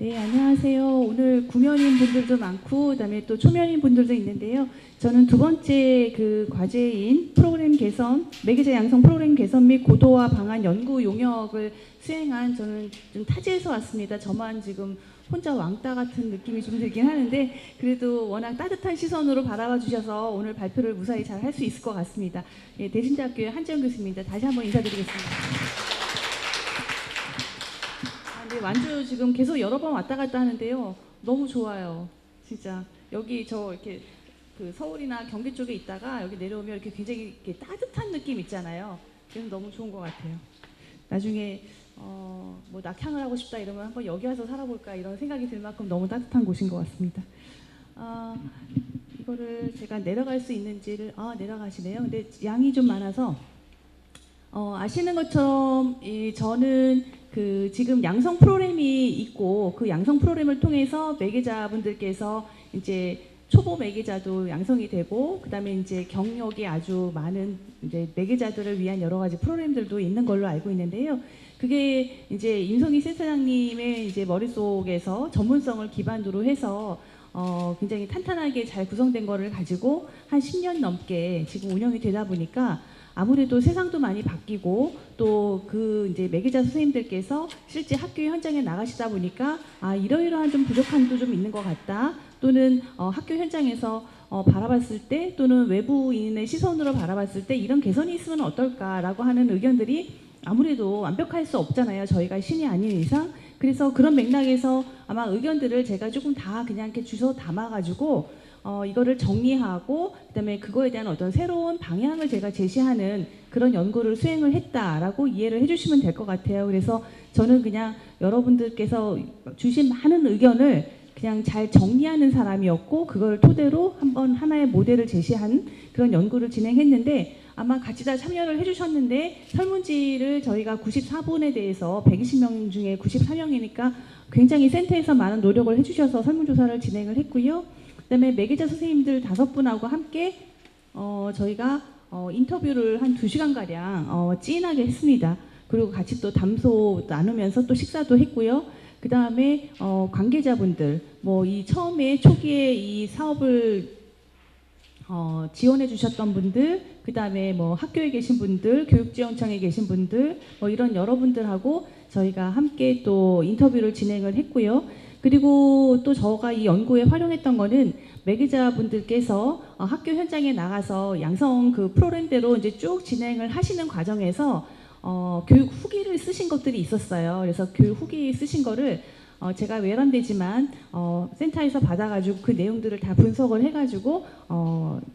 네, 안녕하세요. 오늘 구면인 분들도 많고, 그다음에 또 초면인 분들도 있는데요. 저는 두 번째 그 과제인 프로그램 개선, 매개자 양성 프로그램 개선 및 고도화 방안 연구 용역을 수행한 저는 좀 타지에서 왔습니다. 저만 지금 혼자 왕따 같은 느낌이 좀 들긴 하는데, 그래도 워낙 따뜻한 시선으로 바라봐 주셔서 오늘 발표를 무사히 잘 할 수 있을 것 같습니다. 예, 대신대학교의 한지영 교수입니다. 다시 한번 인사드리겠습니다. 네, 완주 지금 계속 여러 번 왔다 갔다 하는데요. 너무 좋아요. 진짜. 여기 저 이렇게 그 서울이나 경기 쪽에 있다가 여기 내려오면 이렇게 굉장히 이렇게 따뜻한 느낌 있잖아요. 그래서 너무 좋은 것 같아요. 나중에 뭐 낙향을 하고 싶다 이러면 한번 여기 와서 살아볼까 이런 생각이 들 만큼 너무 따뜻한 곳인 것 같습니다. 이거를 제가 내려갈 수 있는지를 내려가시네요. 근데 양이 좀 많아서 아시는 것처럼 저는 그 지금 양성 프로그램이 있고 그 양성 프로그램을 통해서 매개자분들께서 이제 초보 매개자도 양성이 되고 그다음에 이제 경력이 아주 많은 이제 매개자들을 위한 여러 가지 프로그램들도 있는 걸로 알고 있는데요. 그게 이제 임성희 센터장님의 이제 머릿속에서 전문성을 기반으로 해서 굉장히 탄탄하게 잘 구성된 거를 가지고 한 10년 넘게 지금 운영이 되다 보니까 아무래도 세상도 많이 바뀌고 또 그 이제 매개자 선생님들께서 실제 학교 현장에 나가시다 보니까 이러이러한 좀 부족함도 좀 있는 것 같다. 또는 학교 현장에서 바라봤을 때 또는 외부인의 시선으로 바라봤을 때 이런 개선이 있으면 어떨까라고 하는 의견들이 아무래도 완벽할 수 없잖아요. 저희가 신이 아닌 이상. 그래서 그런 맥락에서 아마 의견들을 제가 조금 다 그냥 이렇게 주워 담아가지고 이거를 정리하고 그다음에 그거에 대한 어떤 새로운 방향을 제가 제시하는 그런 연구를 수행을 했다라고 이해를 해주시면 될 것 같아요. 그래서 저는 그냥 여러분들께서 주신 많은 의견을 그냥 잘 정리하는 사람이었고 그걸 토대로 한번 하나의 모델을 제시한 그런 연구를 진행했는데 아마 같이 다 참여를 해주셨는데 설문지를 저희가 94분에 대해서 120명 중에 94명이니까 굉장히 센터에서 많은 노력을 해주셔서 설문조사를 진행을 했고요. 그다음에 매개자 선생님들 5분하고 함께 저희가 인터뷰를 한 2시간가량 찐하게 했습니다. 그리고 같이 또 담소 나누면서 또 식사도 했고요. 그 다음에 관계자분들, 뭐 이 처음에 초기에 이 사업을 지원해 주셨던 분들, 그 다음에 뭐 학교에 계신 분들, 교육지원청에 계신 분들, 뭐 이런 여러분들하고 저희가 함께 또 인터뷰를 진행을 했고요. 그리고 또 저가 이 연구에 활용했던 거는 매개자분들께서 학교 현장에 나가서 양성 그 프로그램대로 이제 쭉 진행을 하시는 과정에서 교육 후기를 쓰신 것들이 있었어요. 그래서 교육 후기 쓰신 거를 제가 외람되지만 센터에서 받아가지고 그 내용들을 다 분석을 해가지고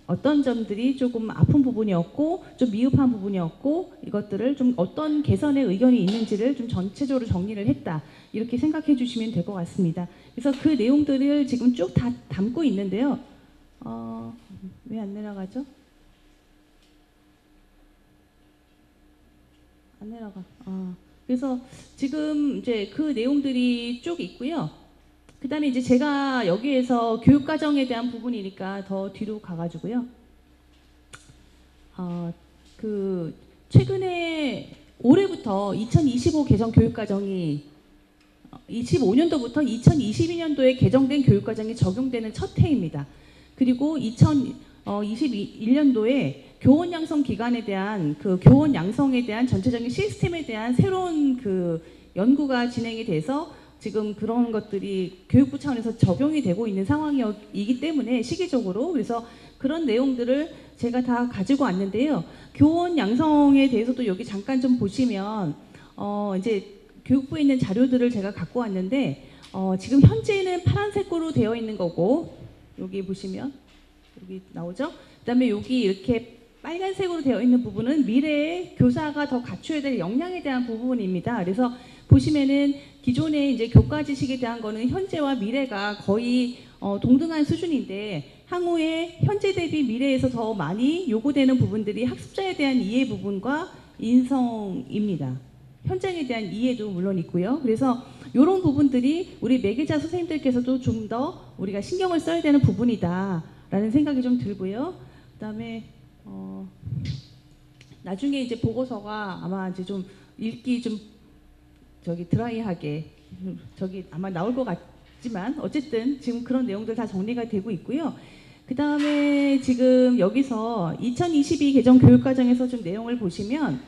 어떤 점들이 조금 아픈 부분이었고 좀 미흡한 부분이었고 이것들을 좀 어떤 개선의 의견이 있는지를 좀 전체적으로 정리를 했다 이렇게 생각해 주시면 될 것 같습니다. 그래서 그 내용들을 지금 쭉 다 담고 있는데요. 왜 안 내려가죠? 안 내려가. 그래서 지금 이제 그 내용들이 쭉 있고요. 그 다음에 이제 제가 여기에서 교육과정에 대한 부분이니까 더 뒤로 가가지고요. 그 최근에 올해부터 2025 개정 교육과정이 25년도부터 2022년도에 개정된 교육과정이 적용되는 첫 해입니다. 그리고 2021년도에 교원 양성 기관에 대한 그 교원 양성에 대한 전체적인 시스템에 대한 새로운 그 연구가 진행이 돼서 지금 그런 것들이 교육부 차원에서 적용이 되고 있는 상황이기 때문에 시기적으로 그래서 그런 내용들을 제가 다 가지고 왔는데요. 교원 양성에 대해서도 여기 잠깐 좀 보시면 이제 교육부에 있는 자료들을 제가 갖고 왔는데 지금 현재는 파란색으로 되어 있는 거고 여기 보시면 여기 나오죠? 그다음에 여기 이렇게 빨간색으로 되어 있는 부분은 미래에 교사가 더 갖춰야 될 역량에 대한 부분입니다. 그래서 보시면은 기존의 이제 교과 지식에 대한 거는 현재와 미래가 거의 동등한 수준인데 향후에 현재 대비 미래에서 더 많이 요구되는 부분들이 학습자에 대한 이해 부분과 인성입니다. 현장에 대한 이해도 물론 있고요. 그래서 이런 부분들이 우리 매개자 선생님들께서도 좀 더 우리가 신경을 써야 되는 부분이다라는 생각이 좀 들고요. 그다음에 나중에 이제 보고서가 아마 이제 좀 읽기 좀 드라이하게 저기 아마 나올 것 같지만 어쨌든 지금 그런 내용들 다 정리가 되고 있고요. 그 다음에 지금 여기서 2022 개정 교육과정에서 좀 내용을 보시면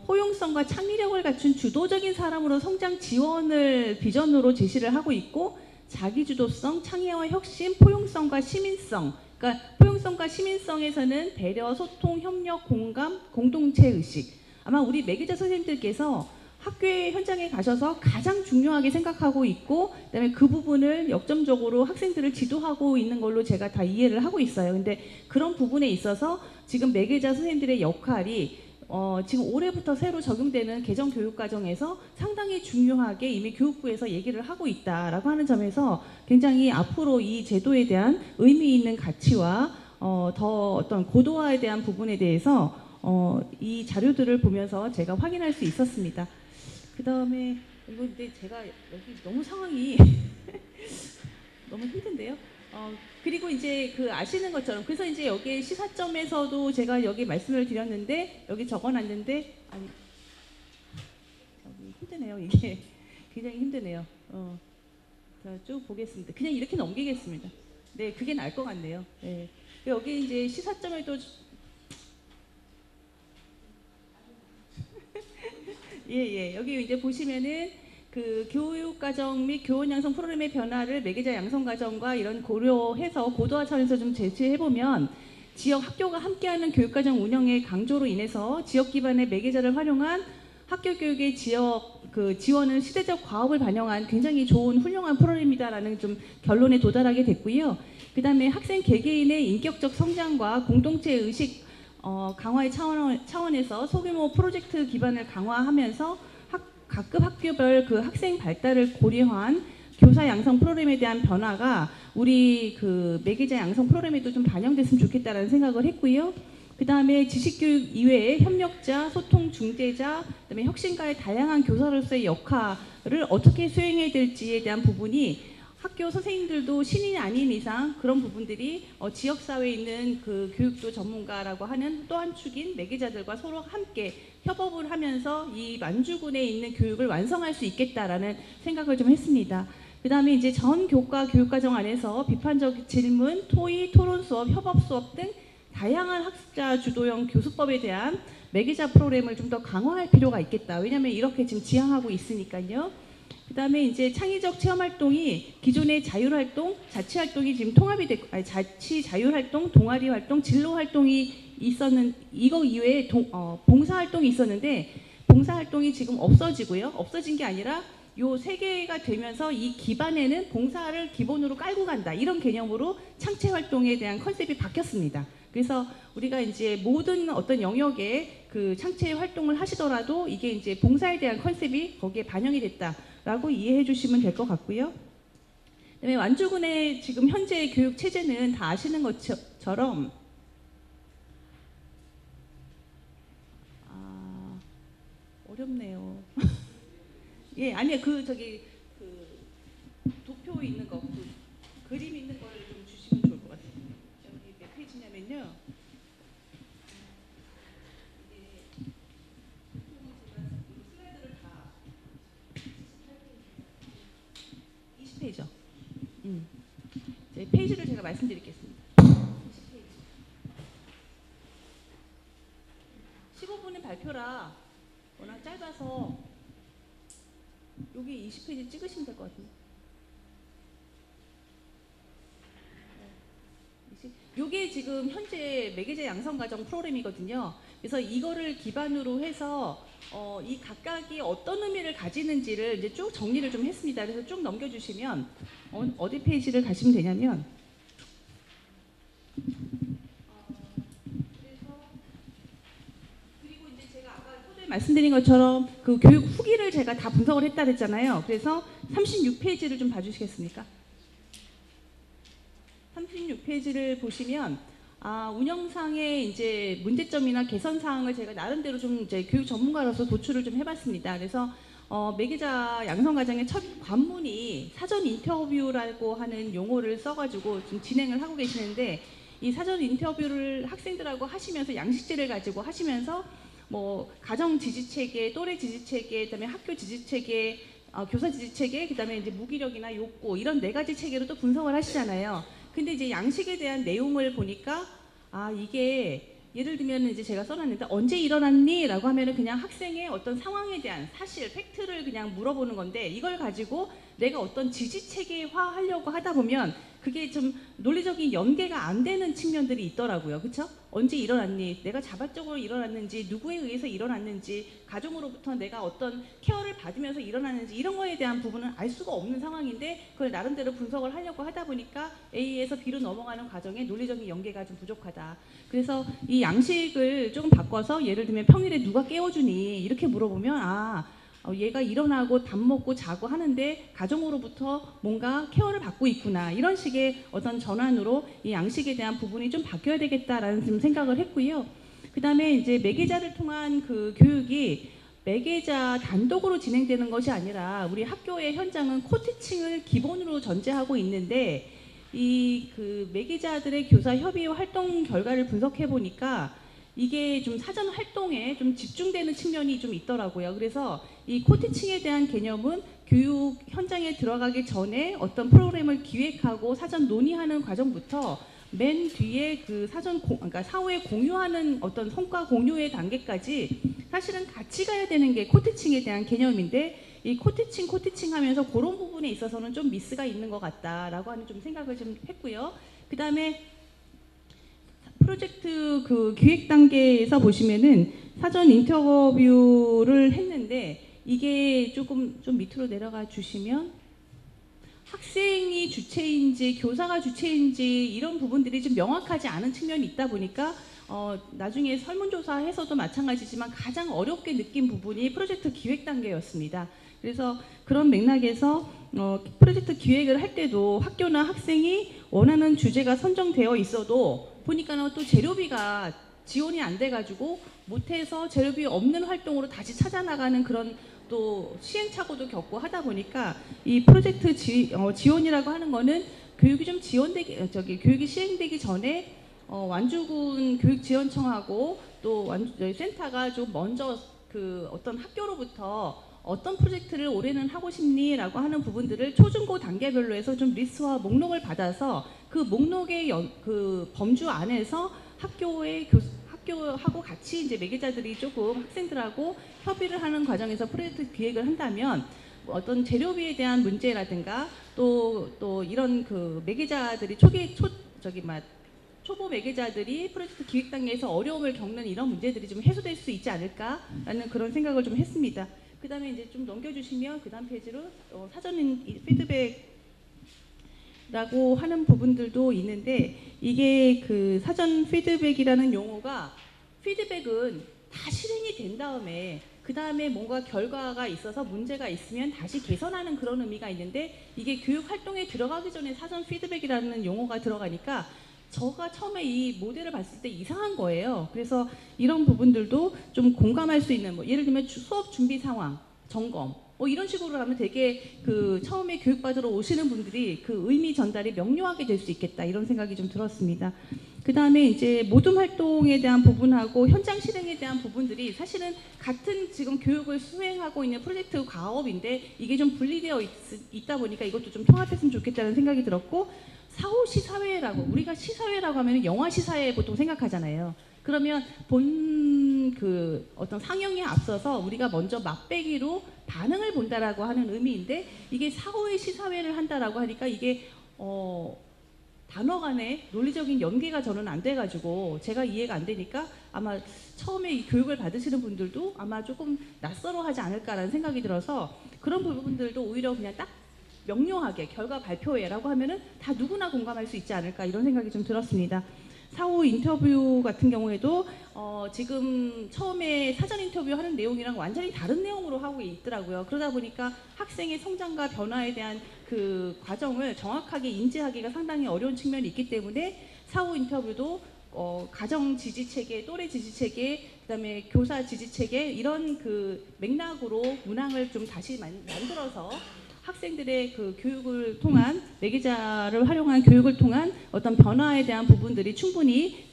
포용성과 창의력을 갖춘 주도적인 사람으로 성장 지원을 비전으로 제시를 하고 있고, 자기주도성, 창의와 혁신, 포용성과 시민성. 그러니까 포용성과 시민성에서는 배려, 소통, 협력, 공감, 공동체 의식. 아마 우리 매기자 선생님들께서 학교의 현장에 가셔서 가장 중요하게 생각하고 있고, 그다음에 그 부분을 역점적으로 학생들을 지도하고 있는 걸로 제가 다 이해를 하고 있어요. 근데 그런 부분에 있어서 지금 매기자 선생님들의 역할이 지금 올해부터 새로 적용되는 개정 교육 과정에서 상당히 중요하게 이미 교육부에서 얘기를 하고 있다라고 하는 점에서 굉장히 앞으로 이 제도에 대한 의미 있는 가치와 더 어떤 고도화에 대한 부분에 대해서 이 자료들을 보면서 제가 확인할 수 있었습니다. 그 다음에 이거 근데 제가 여기 너무 상황이 너무 힘든데요. 그리고 이제 그 아시는 것처럼, 그래서 이제 여기 시사점에서도 제가 여기 말씀을 드렸는데 여기 적어놨는데, 아니 힘드네요. 이게 굉장히 힘드네요. 자, 쭉 보겠습니다. 그냥 이렇게 넘기겠습니다. 네, 그게 나을 것 같네요. 네. 여기 이제 시사점에도 예, 여기 이제 보시면은 그 교육과정 및 교원 양성 프로그램의 변화를 매개자 양성 과정과 이런 고려해서 고도화 차원에서 좀 제시해보면, 지역 학교가 함께하는 교육과정 운영의 강조로 인해서 지역 기반의 매개자를 활용한 학교 교육의 지역 그 지원은 시대적 과업을 반영한 굉장히 좋은 훌륭한 프로그램이다라는 좀 결론에 도달하게 됐고요. 그 다음에 학생 개개인의 인격적 성장과 공동체 의식 강화의 차원에서 소규모 프로젝트 기반을 강화하면서 각급 학교별 그 학생 발달을 고려한 교사 양성 프로그램에 대한 변화가 우리 그 매개자 양성 프로그램에도 좀 반영됐으면 좋겠다라는 생각을 했고요. 그 다음에 지식교육 이외에 협력자, 소통 중재자, 그다음에 혁신가의 다양한 교사로서의 역할을 어떻게 수행해야 될지에 대한 부분이 학교 선생님들도 신인이 아닌 이상 그런 부분들이 지역사회에 있는 그 교육도 전문가라고 하는 또 한 축인 매개자들과 서로 함께 협업을 하면서 이 만주군에 있는 교육을 완성할 수 있겠다라는 생각을 좀 했습니다. 그 다음에 이제 전 교과 교육과정 안에서 비판적 질문, 토의, 토론 수업, 협업 수업 등 다양한 학습자 주도형 교수법에 대한 매개자 프로그램을 좀 더 강화할 필요가 있겠다. 왜냐하면 이렇게 지금 지향하고 있으니까요. 그 다음에 이제 창의적 체험활동이 기존의 자율활동, 자치활동이 지금 통합이 됐고, 자치 자율활동, 동아리활동, 진로활동이 있었는, 이거 이외에 봉사활동이 있었는데 봉사활동이 지금 없어지고요. 없어진 게 아니라 요 세 개가 되면서 이 기반에는 봉사를 기본으로 깔고 간다. 이런 개념으로 창체활동에 대한 컨셉이 바뀌었습니다. 그래서 우리가 이제 모든 어떤 영역에 그 창체 활동을 하시더라도 이게 이제 봉사에 대한 컨셉이 거기에 반영이 됐다라고 이해해 주시면 될 것 같고요. 그다음에 완주군의 지금 현재 교육 체제는 다 아시는 것처럼 어렵네요. 예, 아니요, 그 저기 그 도표 있는 거, 그 그림 있는 거를 좀 주시면 좋을 것 같아요. 여기 몇 페이지냐면요. 슬라이드를 다 20페이지죠. 페이지를 제가 말씀드리겠습니다. 15분의 발표라 워낙 짧아서 여기 20페이지 찍으시면 될 것 같은데. 이게 지금 현재 매개자 양성과정 프로그램이거든요. 그래서 이거를 기반으로 해서 이 각각이 어떤 의미를 가지는지를 이제 쭉 정리를 좀 했습니다. 그래서 쭉 넘겨주시면 어디 페이지를 가시면 되냐면 그리고 이제 제가 아까 초대에 말씀드린 것처럼 그 교육 후기를 제가 다 분석을 했다 그랬잖아요. 그래서 36페이지를 좀 봐주시겠습니까? 36페이지를 보시면 운영상의 이제 문제점이나 개선 사항을 제가 나름대로 좀 이제 교육 전문가로서 도출을 좀 해봤습니다. 그래서 매개자 양성 과정의 첫 관문이 사전 인터뷰라고 하는 용어를 써가지고 좀 진행을 하고 계시는데, 이 사전 인터뷰를 학생들하고 하시면서 양식제를 가지고 하시면서 뭐 가정 지지 체계, 또래 지지 체계, 그다음에 학교 지지 체계, 교사 지지 체계, 그다음에 이제 무기력이나 욕구 이런 네 가지 체계로 또 분석을 하시잖아요. 근데 이제 양식에 대한 내용을 보니까 이게 예를 들면 이제 제가 써놨는데 언제 일어났니?라고 하면은 그냥 학생의 어떤 상황에 대한 사실, 팩트를 그냥 물어보는 건데 이걸 가지고 내가 어떤 지지 체계화 하려고 하다 보면 그게 좀 논리적인 연계가 안 되는 측면들이 있더라고요. 그렇죠? 언제 일어났니? 내가 자발적으로 일어났는지, 누구에 의해서 일어났는지, 가정으로부터 내가 어떤 케어를 받으면서 일어났는지 이런 거에 대한 부분은 알 수가 없는 상황인데 그걸 나름대로 분석을 하려고 하다 보니까 A에서 B로 넘어가는 과정에 논리적인 연계가 좀 부족하다. 그래서 이 양식을 조금 바꿔서 예를 들면 평일에 누가 깨워주니? 이렇게 물어보면 얘가 일어나고 밥 먹고 자고 하는데 가정으로부터 뭔가 케어를 받고 있구나, 이런 식의 어떤 전환으로 이 양식에 대한 부분이 좀 바뀌어야 되겠다라는 좀 생각을 했고요. 그 다음에 이제 매개자를 통한 그 교육이 매개자 단독으로 진행되는 것이 아니라 우리 학교의 현장은 코티칭을 기본으로 전제하고 있는데 이 그 매개자들의 교사 협의 활동 결과를 분석해 보니까 이게 좀 사전 활동에 좀 집중되는 측면이 좀 있더라고요. 그래서 이 코티칭에 대한 개념은 교육 현장에 들어가기 전에 어떤 프로그램을 기획하고 사전 논의하는 과정부터 맨 뒤에 그 그러니까 사후에 공유하는 어떤 성과 공유의 단계까지 사실은 같이 가야 되는 게 코티칭에 대한 개념인데 이 코티칭 하면서 그런 부분에 있어서는 좀 미스가 있는 것 같다라고 하는 좀 생각을 좀 했고요. 그 다음에 프로젝트 그 기획 단계에서 보시면은 사전 인터뷰를 했는데 이게 조금 좀 밑으로 내려가 주시면 학생이 주체인지 교사가 주체인지 이런 부분들이 좀 명확하지 않은 측면이 있다 보니까 나중에 설문조사해서도 마찬가지지만 가장 어렵게 느낀 부분이 프로젝트 기획 단계였습니다. 그래서 그런 맥락에서 프로젝트 기획을 할 때도 학교나 학생이 원하는 주제가 선정되어 있어도 보니까는 또 재료비가 지원이 안 돼가지고 못해서 재료비 없는 활동으로 다시 찾아나가는 그런 또 시행착오도 겪고 하다 보니까 이 프로젝트 지원이라고 하는 거는 교육이 좀 교육이 시행되기 전에 완주군 교육지원청하고 또 센터가 좀 먼저 그 어떤 학교로부터 어떤 프로젝트를 올해는 하고 싶니라고 하는 부분들을 초중고 단계별로 해서 좀 리스트와 목록을 받아서 그 목록의 그 범주 안에서 학교하고 같이 이제 매개자들이 조금 학생들하고 협의를 하는 과정에서 프로젝트 기획을 한다면 어떤 재료비에 대한 문제라든가 또 이런 그 매개자들이 초보 매개자들이 프로젝트 기획 단계에서 어려움을 겪는 이런 문제들이 좀 해소될 수 있지 않을까라는 그런 생각을 좀 했습니다. 그 다음에 이제 좀 넘겨주시면 그 다음 페이지로 사전 피드백이라고 하는 부분들도 있는데 이게 그 사전 피드백이라는 용어가 피드백은 다 실행이 된 다음에 그 다음에 뭔가 결과가 있어서 문제가 있으면 다시 개선하는 그런 의미가 있는데 이게 교육 활동에 들어가기 전에 사전 피드백이라는 용어가 들어가니까 제가 처음에 이 모델을 봤을 때 이상한 거예요. 그래서 이런 부분들도 좀 공감할 수 있는 예를 들면 수업 준비 상황, 점검 이런 식으로 하면 되게 그 처음에 교육받으러 오시는 분들이 그 의미 전달이 명료하게 될 수 있겠다 이런 생각이 좀 들었습니다. 그 다음에 이제 모둠 활동에 대한 부분하고 현장 실행에 대한 부분들이 사실은 같은 지금 교육을 수행하고 있는 프로젝트 과업인데 이게 좀 분리되어 있다 보니까 이것도 좀 통합했으면 좋겠다는 생각이 들었고 사후 시사회라고 우리가 시사회라고 하면 영화 시사회 보통 생각하잖아요. 그러면 그 어떤 상영에 앞서서 우리가 먼저 맛배기로 반응을 본다라고 하는 의미인데 이게 사후에 시사회를 한다라고 하니까 이게 단어 간의 논리적인 연계가 저는 안 돼가지고 제가 이해가 안 되니까 아마 처음에 이 교육을 받으시는 분들도 아마 조금 낯설어하지 않을까라는 생각이 들어서 그런 부분들도 오히려 그냥 딱 명료하게 결과 발표회라고 하면은 다 누구나 공감할 수 있지 않을까 이런 생각이 좀 들었습니다. 사후 인터뷰 같은 경우에도 지금 처음에 사전 인터뷰 하는 내용이랑 완전히 다른 내용으로 하고 있더라고요. 그러다 보니까 학생의 성장과 변화에 대한 그 과정을 정확하게 인지하기가 상당히 어려운 측면이 있기 때문에 사후 인터뷰도 가정 지지 체계, 또래 지지 체계, 그다음에 교사 지지 체계 이런 그 맥락으로 문항을 좀 다시 만들어서 학생들의 그 교육을 통한 매개자를 활용한 교육을 통한 어떤 변화에 대한 부분들이 충분히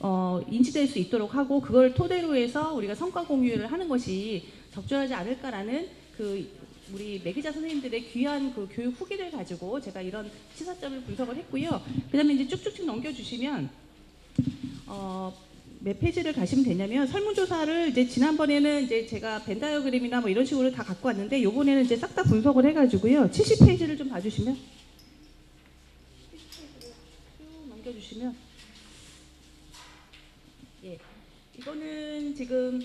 인지될 수 있도록 하고 그걸 토대로 해서 우리가 성과 공유를 하는 것이 적절하지 않을까라는 그 우리 매기자 선생님들의 귀한 그 교육 후기를 가지고 제가 이런 시사점을 분석을 했고요. 그다음에 이제 쭉쭉쭉 넘겨주시면 몇 페이지를 가시면 되냐면 설문조사를 이제 지난번에는 이제 제가 벤 다이어그램이나 뭐 이런 식으로 다 갖고 왔는데 요번에는 이제 싹 다 분석을 해가지고요. 70페이지를 좀 봐주시면 70페이지를 쭉 넘겨주시면 예, 이거는 지금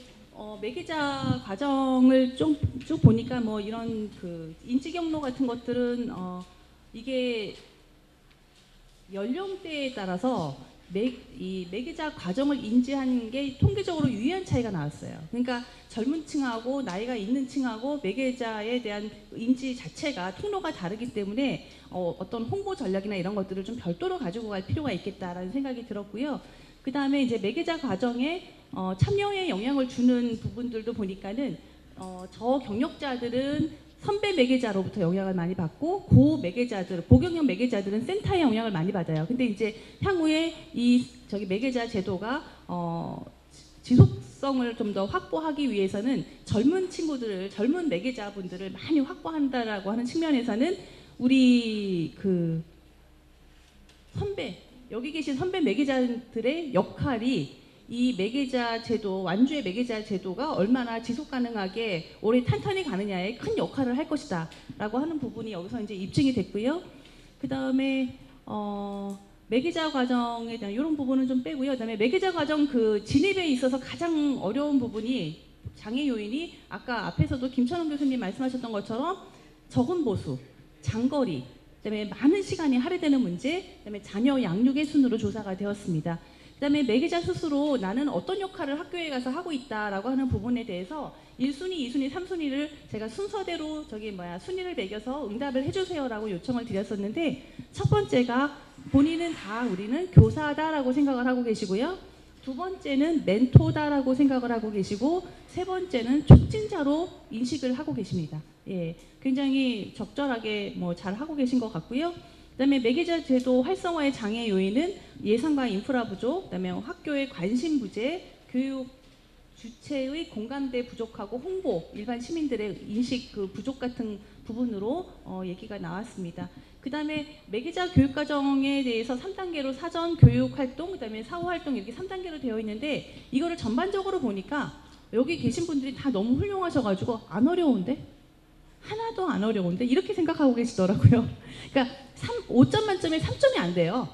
매개자 과정을 쭉 보니까 뭐 이런 그 인지 경로 같은 것들은 이게 연령대에 따라서 이 매개자 과정을 인지하는 게 통계적으로 유의한 차이가 나왔어요. 그러니까 젊은 층하고 나이가 있는 층하고 매개자에 대한 인지 자체가 통로가 다르기 때문에 어떤 홍보 전략이나 이런 것들을 좀 별도로 가지고 갈 필요가 있겠다라는 생각이 들었고요. 그 다음에 이제 매개자 과정에 참여에 영향을 주는 부분들도 보니까는 저경력자들은 선배 매개자로부터 영향을 많이 받고 고경력 매개자들은 센터의 영향을 많이 받아요. 근데 이제 향후에 매개자 제도가 지속성을 좀 더 확보하기 위해서는 젊은 매개자분들을 많이 확보한다라고 하는 측면에서는 우리 그 여기 계신 선배 매개자들의 역할이 이 매개자 제도, 완주의 매개자 제도가 얼마나 지속 가능하게 오래 탄탄히 가느냐에 큰 역할을 할 것이다 라고 하는 부분이 여기서 이제 입증이 됐고요. 그 다음에 매개자 과정에 대한 이런 부분은 좀 빼고요. 그 다음에 매개자 과정 그 진입에 있어서 가장 어려운 부분이 장애 요인이 아까 앞에서도 김천원 교수님 말씀하셨던 것처럼 적은 보수, 장거리, 그다음에 많은 시간이 할애되는 문제, 그다음에 자녀 양육의 순으로 조사가 되었습니다. 그다음에 매개자 스스로 나는 어떤 역할을 학교에 가서 하고 있다라고 하는 부분에 대해서 1순위, 2순위, 3순위를 제가 순서대로 순위를 매겨서 응답을 해주세요라고 요청을 드렸었는데 첫 번째가 본인은 우리는 교사다라고 생각을 하고 계시고요. 두 번째는 멘토다라고 생각을 하고 계시고 세 번째는 촉진자로 인식을 하고 계십니다. 예, 굉장히 적절하게 잘 하고 계신 것 같고요. 그다음에 매개자 제도 활성화의 장애 요인은 예산과 인프라 부족, 그다음에 학교의 관심 부재, 교육 주체의 공감대 부족하고 홍보, 일반 시민들의 인식 그 부족 같은 부분으로 얘기가 나왔습니다. 그다음에 매개자 교육 과정에 대해서 3단계로 사전 교육 활동, 그다음에 사후 활동 이렇게 3단계로 되어 있는데 이거를 전반적으로 보니까 여기 계신 분들이 다 너무 훌륭하셔가지고 안 어려운데? 하나도 안 어려운데? 이렇게 생각하고 계시더라고요. 그러니까 5점 만점에 3점이 안 돼요.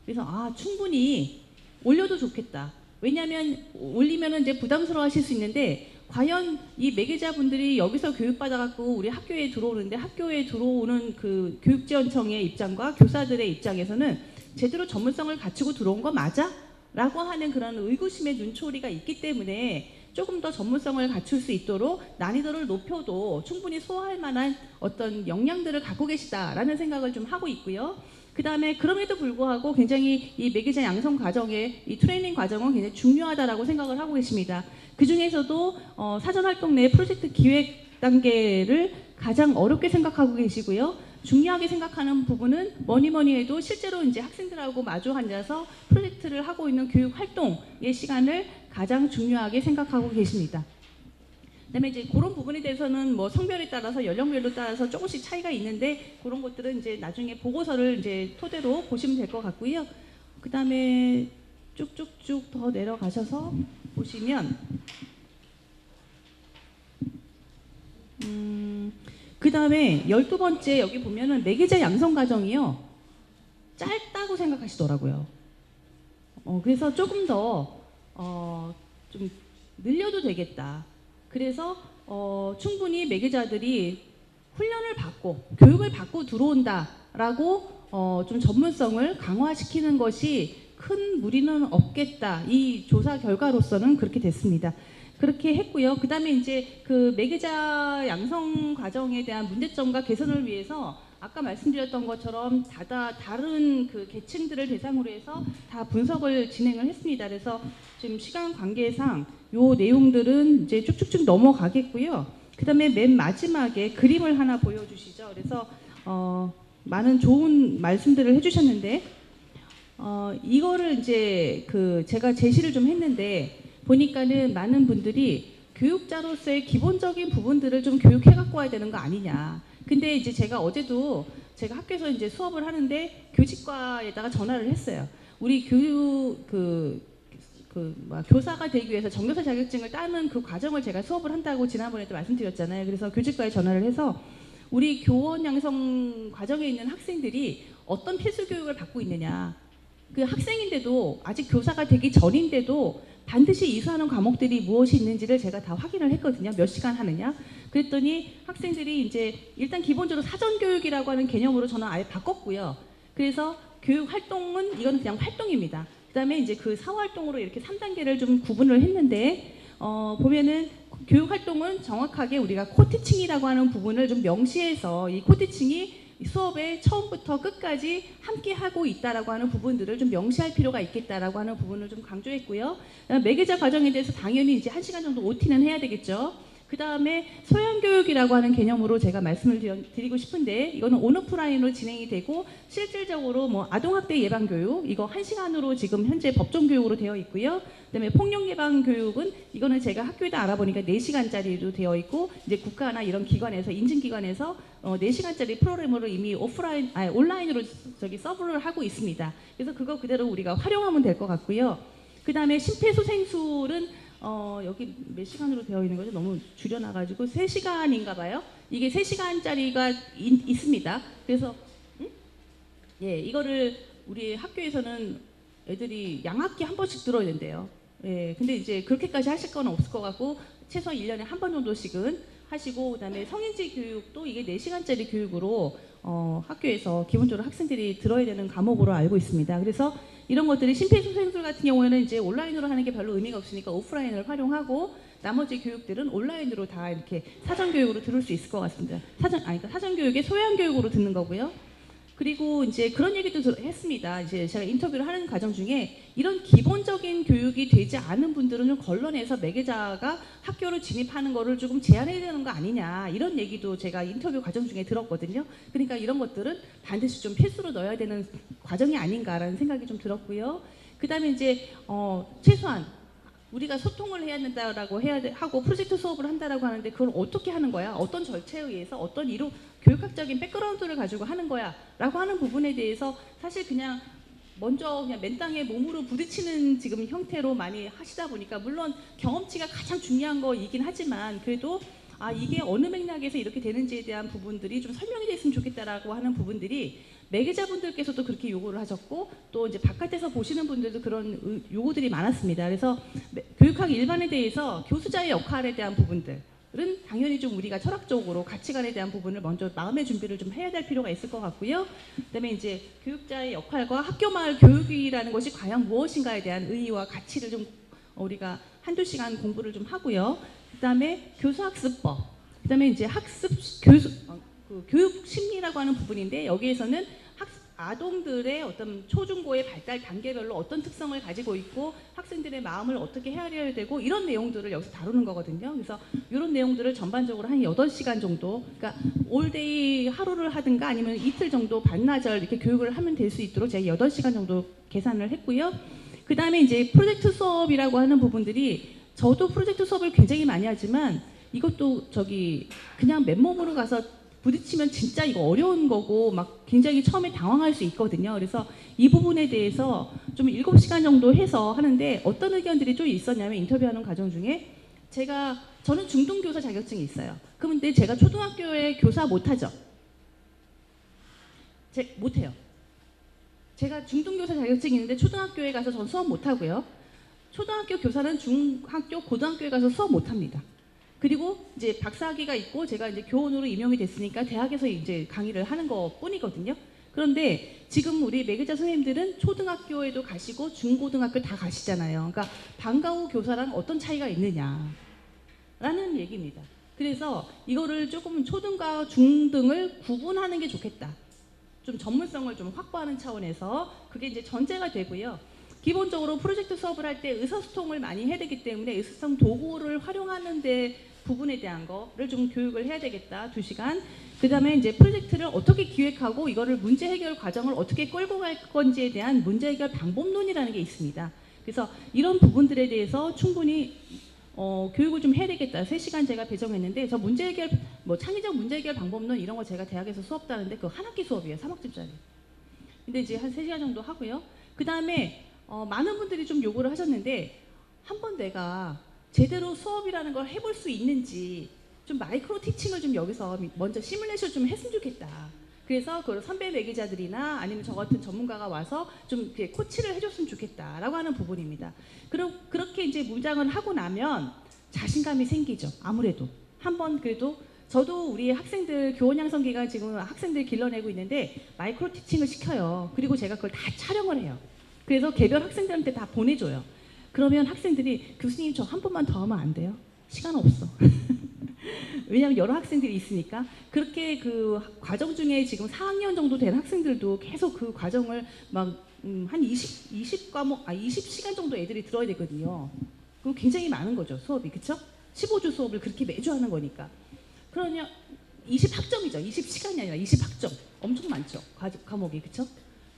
그래서 충분히 올려도 좋겠다. 왜냐하면 올리면 이제 부담스러워 하실 수 있는데 과연 이 매개자분들이 여기서 교육받아갖고 우리 학교에 들어오는데 학교에 들어오는 그 교육지원청의 입장과 교사들의 입장에서는 제대로 전문성을 갖추고 들어온 거 맞아? 라고 하는 그런 의구심의 눈초리가 있기 때문에 조금 더 전문성을 갖출 수 있도록 난이도를 높여도 충분히 소화할 만한 어떤 역량들을 갖고 계시다라는 생각을 좀 하고 있고요. 그 다음에 그럼에도 불구하고 굉장히 이 매개자 양성 과정의 이 트레이닝 과정은 굉장히 중요하다라고 생각을 하고 계십니다. 그 중에서도 사전활동 내 프로젝트 기획 단계를 가장 어렵게 생각하고 계시고요. 중요하게 생각하는 부분은 뭐니 해도 실제로 이제 학생들하고 마주 앉아서 프로젝트를 하고 있는 교육 활동의 시간을 가장 중요하게 생각하고 계십니다. 그다음에 이제 그런 부분에 대해서는 성별에 따라서 연령별로 따라서 조금씩 차이가 있는데 그런 것들은 이제 나중에 보고서를 이제 토대로 보시면 될 것 같고요. 그다음에 쭉쭉쭉 더 내려가셔서 보시면 그 다음에 12번째 여기 보면은 매개자 양성 과정이요. 짧다고 생각하시더라고요. 그래서 조금 더 좀 늘려도 되겠다. 그래서 충분히 매개자들이 훈련을 받고 교육을 받고 들어온다라고 좀 전문성을 강화시키는 것이 큰 무리는 없겠다. 이 조사 결과로서는 그렇게 됐습니다. 그렇게 했고요. 그 다음에 이제 그 매개자 양성 과정에 대한 문제점과 개선을 위해서 아까 말씀드렸던 것처럼 다른 그 계층들을 대상으로 해서 다 분석을 진행을 했습니다. 그래서 지금 시간 관계상 요 내용들은 이제 쭉쭉쭉 넘어가겠고요. 그 다음에 맨 마지막에 그림을 하나 보여주시죠. 그래서 많은 좋은 말씀들을 해주셨는데 이거를 이제 제가 제시를 좀 했는데 보니까는 많은 분들이 교육자로서의 기본적인 부분들을 좀 교육해 갖고 와야 되는 거 아니냐. 근데 이제 제가 어제도 제가 학교에서 이제 수업을 하는데 교직과에다가 전화를 했어요. 우리 교사가 되기 위해서 정교사 자격증을 따는 그 과정을 제가 수업을 한다고 지난번에도 말씀드렸잖아요. 그래서 교직과에 전화를 해서 우리 교원 양성 과정에 있는 학생들이 어떤 필수 교육을 받고 있느냐. 그 학생인데도 아직 교사가 되기 전인데도 반드시 이수하는 과목들이 무엇이 있는지를 제가 다 확인을 했거든요. 몇 시간 하느냐. 그랬더니 학생들이 이제 일단 기본적으로 사전 교육이라고 하는 개념으로 저는 아예 바꿨고요. 그래서 교육 활동은 이거는 그냥 활동입니다. 그다음에 이제 그 사후 활동으로 이렇게 3단계를 좀 구분을 했는데 보면은 교육 활동은 정확하게 우리가 코티칭이라고 하는 부분을 좀 명시해서 이 코티칭이 수업에 처음부터 끝까지 함께 하고 있다라고 하는 부분들을 좀 명시할 필요가 있겠다라고 하는 부분을 좀 강조했고요. 매개자 과정에 대해서 당연히 이제 1시간 정도 OT는 해야 되겠죠. 그 다음에 소양교육이라고 하는 개념으로 제가 말씀을 드리고 싶은데 이거는 온오프라인으로 진행이 되고 실질적으로 뭐 아동학대 예방교육 이거 1시간으로 지금 현재 법정교육으로 되어 있고요. 그다음에 폭력예방교육은 이거는 제가 학교에다 알아보니까 4시간짜리로 되어 있고 이제 국가나 이런 기관에서 인증기관에서 4시간짜리 프로그램으로 이미 온라인으로 서브를 하고 있습니다. 그래서 그거 그대로 우리가 활용하면 될 것 같고요. 그 다음에 심폐소생술은 여기 몇 시간으로 되어 있는 거죠? 너무 줄여놔가지고 3시간인가 봐요. 이게 3시간짜리가 있습니다. 그래서 예, 이거를 우리 학교에서는 애들이 양학기 한 번씩 들어야 된대요. 예, 근데 이제 그렇게까지 하실 건 없을 것 같고 최소한 1년에 한 번 정도씩은 하시고 그다음에 성인지 교육도 이게 4시간짜리 교육으로 학교에서 기본적으로 학생들이 들어야 되는 과목으로 알고 있습니다. 그래서 이런 것들이 심폐소생술 같은 경우에는 이제 온라인으로 하는 게 별로 의미가 없으니까 오프라인을 활용하고 나머지 교육들은 온라인으로 다 이렇게 사전 교육으로 들을 수 있을 것 같습니다. 사전 교육의 소양 교육으로 듣는 거고요. 그리고 이제 그런 얘기도 했습니다. 이제 제가 인터뷰를 하는 과정 중에 이런 기본적인 교육이 되지 않은 분들은 좀 걸러내서 매개자가 학교를 진입하는 거를 조금 제한해야 되는 거 아니냐 이런 얘기도 제가 인터뷰 과정 중에 들었거든요. 그러니까 이런 것들은 반드시 좀 필수로 넣어야 되는 과정이 아닌가라는 생각이 좀 들었고요. 그 다음에 이제 최소한 우리가 소통을 해야 된다라고 하고 프로젝트 수업을 한다라고 하는데 그걸 어떻게 하는 거야? 어떤 절차에 의해서 어떤 교육학적인 백그라운드를 가지고 하는 거야? 라고 하는 부분에 대해서 사실 그냥 먼저 그냥 맨 땅에 몸으로 부딪히는 지금 형태로 많이 하시다 보니까 물론 경험치가 가장 중요한 거이긴 하지만 그래도 이게 어느 맥락에서 이렇게 되는지에 대한 부분들이 좀 설명이 됐으면 좋겠다라고 하는 부분들이 매개자분들께서도 그렇게 요구를 하셨고 또 이제 바깥에서 보시는 분들도 그런 요구들이 많았습니다. 그래서 교육학 일반에 대해서 교수자의 역할에 대한 부분들은 당연히 좀 우리가 철학적으로 가치관에 대한 부분을 먼저 마음의 준비를 좀 해야 될 필요가 있을 것 같고요. 그다음에 이제 교육자의 역할과 학교마을 교육이라는 것이 과연 무엇인가에 대한 의의와 가치를 좀 우리가 한두 시간 공부를 좀 하고요. 그다음에 교수학습법, 그다음에 이제 교육 심리라고 하는 부분인데 여기에서는 아동들의 어떤 초중고의 발달 단계별로 어떤 특성을 가지고 있고 학생들의 마음을 어떻게 헤아려야 되고 이런 내용들을 여기서 다루는 거거든요. 그래서 이런 내용들을 전반적으로 한 8시간 정도, 그러니까 올데이 하루를 하든가 아니면 이틀 정도 반나절 이렇게 교육을 하면 될 수 있도록 제가 8시간 정도 계산을 했고요. 그 다음에 이제 프로젝트 수업이라고 하는 부분들이 저도 프로젝트 수업을 굉장히 많이 하지만 이것도 그냥 맨몸으로 가서 부딪히면 진짜 이거 어려운 거고 막 굉장히 처음에 당황할 수 있거든요. 그래서 이 부분에 대해서 좀 7시간 정도 해서 하는데 어떤 의견들이 좀 있었냐면 인터뷰하는 과정 중에 저는 중등교사 자격증이 있어요. 그런데 제가 초등학교에 교사 못하죠? 못해요. 제가 중등교사 자격증이 있는데 초등학교에 가서 전 수업 못하고요. 초등학교 교사는 중학교, 고등학교에 가서 수업 못합니다. 그리고 이제 박사학위가 있고 제가 이제 교원으로 임용이 됐으니까 대학에서 이제 강의를 하는 것 뿐이거든요. 그런데 지금 우리 매개자 선생님들은 초등학교에도 가시고 중고등학교 다 가시잖아요. 그러니까 방과 후 교사랑 어떤 차이가 있느냐라는 얘기입니다. 그래서 이거를 조금 초등과 중등을 구분하는 게 좋겠다. 좀 전문성을 좀 확보하는 차원에서 그게 이제 전제가 되고요. 기본적으로 프로젝트 수업을 할 때 의사소통을 많이 해야 되기 때문에 의사소통 도구를 활용하는 부분에 대한 거를 좀 교육을 해야 되겠다. 2시간. 그 다음에 이제 프로젝트를 어떻게 기획하고 이거를 문제 해결 과정을 어떻게 끌고 갈 건지에 대한 문제 해결 방법론이라는 게 있습니다. 그래서 이런 부분들에 대해서 충분히 교육을 좀 해야 되겠다. 3시간 제가 배정했는데 저 문제 해결 뭐 창의적 문제 해결 방법론 이런 거 제가 대학에서 수업 따는데 그거 한 학기 수업이에요. 3학점짜리. 근데 이제 한 3시간 정도 하고요. 그다음에 많은 분들이 좀 요구를 하셨는데 한번 내가 제대로 수업이라는 걸 해볼 수 있는지 좀 마이크로 티칭을 좀 여기서 먼저 시뮬레이션 좀 했으면 좋겠다. 그래서 그 선배 매기자들이나 아니면 저 같은 전문가가 와서 좀 이렇게 코치를 해줬으면 좋겠다라고 하는 부분입니다. 그렇게 이제 문장을 하고 나면 자신감이 생기죠. 아무래도 한번 그래도 저도 우리 학생들 교원 양성 기간 지금 학생들 길러내고 있는데 마이크로 티칭을 시켜요. 그리고 제가 그걸 다 촬영을 해요. 그래서 개별 학생들한테 다 보내줘요. 그러면 학생들이 교수님 저 한 번만 더 하면 안 돼요? 시간 없어. 왜냐하면 여러 학생들이 있으니까. 그렇게 그 과정 중에 지금 4학년 정도 된 학생들도 계속 그 과정을 막 한 20시간 정도 애들이 들어야 되거든요. 그럼 굉장히 많은 거죠, 수업이. 그쵸? 15주 수업을 그렇게 매주 하는 거니까. 그러면 20학점이죠. 20시간이 아니라 20학점. 엄청 많죠, 과목이. 그쵸?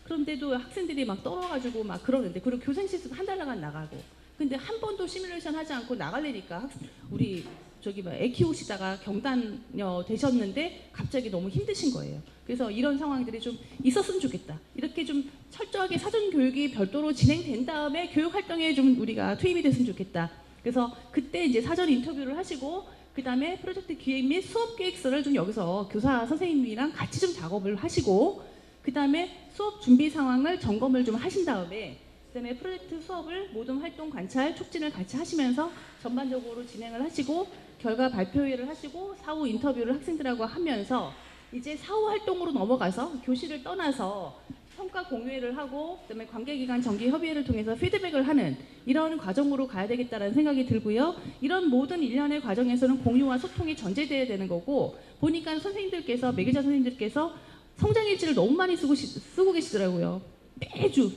그런데도 학생들이 막 떨어가지고 막 그러는데, 그리고 교생 실습 한 달 나간 나가고. 근데 한 번도 시뮬레이션 하지 않고 나가려니까 우리 저기 뭐 애 키우시다가 경단녀 되셨는데 갑자기 너무 힘드신 거예요. 그래서 이런 상황들이 좀 있었으면 좋겠다. 이렇게 좀 철저하게 사전 교육이 별도로 진행된 다음에 교육 활동에 좀 우리가 투입이 됐으면 좋겠다. 그래서 그때 이제 사전 인터뷰를 하시고 그 다음에 프로젝트 기획 및 수업 계획서를 좀 여기서 교사 선생님이랑 같이 좀 작업을 하시고 그 다음에 수업 준비 상황을 점검을 좀 하신 다음에 그다음에 프로젝트 수업을 모든 활동 관찰, 촉진을 같이 하시면서 전반적으로 진행을 하시고 결과 발표회를 하시고 사후 인터뷰를 학생들하고 하면서 이제 사후 활동으로 넘어가서 교실을 떠나서 평가 공유회를 하고 그다음에 관계기관 정기 협의회를 통해서 피드백을 하는 이런 과정으로 가야 되겠다라는 생각이 들고요. 이런 모든 일련의 과정에서는 공유와 소통이 전제돼야 되는 거고, 보니까 선생님들께서 매개자 선생님들께서 성장일지를 너무 많이 쓰고 계시더라고요. 매주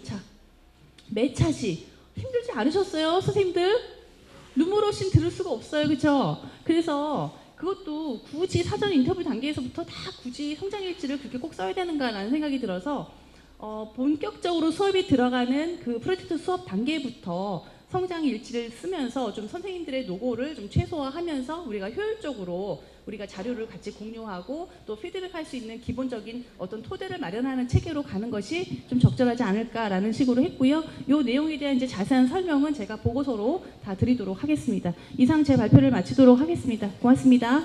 매차시 힘들지 않으셨어요, 선생님들? 눈물 없이 들을 수가 없어요, 그렇죠? 그래서 그것도 굳이 사전 인터뷰 단계에서부터 다 굳이 성장일지를 그렇게 꼭 써야 되는가라는 생각이 들어서 본격적으로 수업이 들어가는 그 프로젝트 수업 단계부터 성장일지를 쓰면서 좀 선생님들의 노고를 좀 최소화하면서 우리가 효율적으로 우리가 자료를 같이 공유하고 또 피드백할 수 있는 기본적인 어떤 토대를 마련하는 체계로 가는 것이 좀 적절하지 않을까라는 식으로 했고요. 이 내용에 대한 이제 자세한 설명은 제가 보고서로 다 드리도록 하겠습니다. 이상 제 발표를 마치도록 하겠습니다. 고맙습니다.